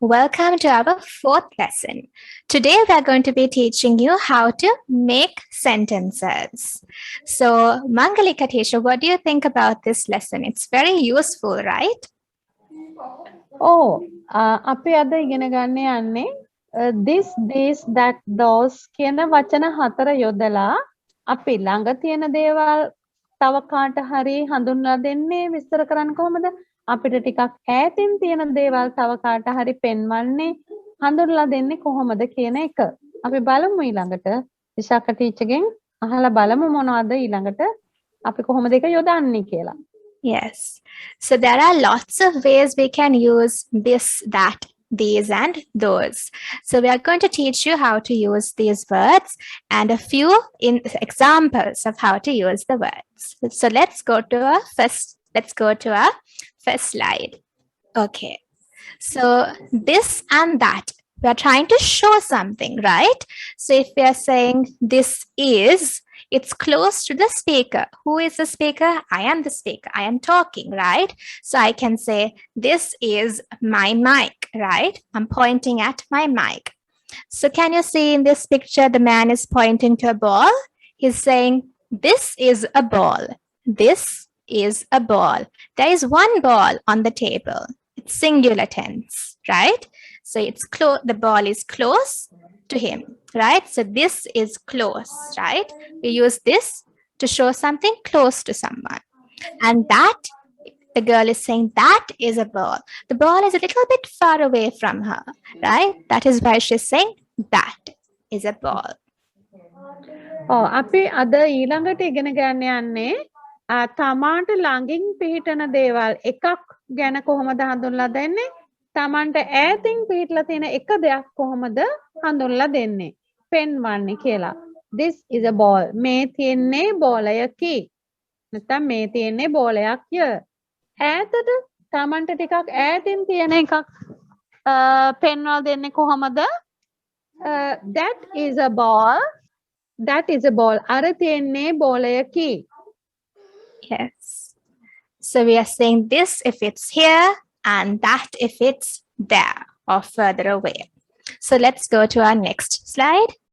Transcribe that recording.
Welcome to our fourth lesson. Today we are going to be teaching you how to make sentences. So, Mangalika teacher, what do you think about this lesson? It's very useful, right? අපි අද ඉගෙන ගන්න යන්නේ this, this, that, those කියන වචන හතර යොදලා අපි ළඟ තියෙන දේවල් තව කාට හරි හඳුන්වලා දෙන්නේ විස්තර කරන්න කොහොමද? අපිට ටිකක් ඈතින් තියෙන දේවල් තව කාට හරි පෙන්වන්නේ හඳුන්වලා දෙන්නේ කොහොමද කියන එක. අපි බලමු ඊළඟට විශාඛ ටීචර්ගෙන් අහලා බලමු මොනවද ඊළඟට අපි කොහොමද ඒක යොදන්නේ කියලා. Yes. So there are lots of ways we can use this, that, these, and those. So we are going to teach you how to use these words and a few examples of how to use the words. So let's go to our first slide. Okay. So this and that, we are trying to show something, right? So if we are saying this is, it's close to the speaker. Who is the speaker? I am the speaker. I am talking, right? So I can say, this is my mic, right? I'm pointing at my mic. So can you see in this picture, the man is pointing to a ball. He's saying, this is a ball. This is a ball. There is one ball on the table. It's singular tense, right? So it's the ball is close to him, right? So this is close, right? We use this to show something close to someone. And that, the girl is saying, that is a ball. The ball is a little bit far away from her, right? That is why she's saying, that is a ball. අපි අද ඊළඟට ඉගෙන ගන්න යන්නේ තමාට ළඟින් පිහිටන දේවල් එකක් ගැන කොහොමද හඳුන්වලා දෙන්නේ? තමන්ට ඈතින් පිහිටලා තියෙන එක දෙයක් කොහොමද හඳුන්වලා දෙන්නේ? පෙන්වන්නේ කියලා. This is a ball. මේ තියෙන්නේ බෝලයකි. නැත්නම් මේ තියෙන්නේ බෝලයක්ය. ඈතට තමන්ට ටිකක් ඈතින් තියෙන එකක් පෙන්වලා දෙන්නේ කොහොමද? That is a ball. That is a ball. අර තියෙන්නේ බෝලයකි. Yes. So we are saying this if it's here and that if it's there or further away. So let's go to our next slide.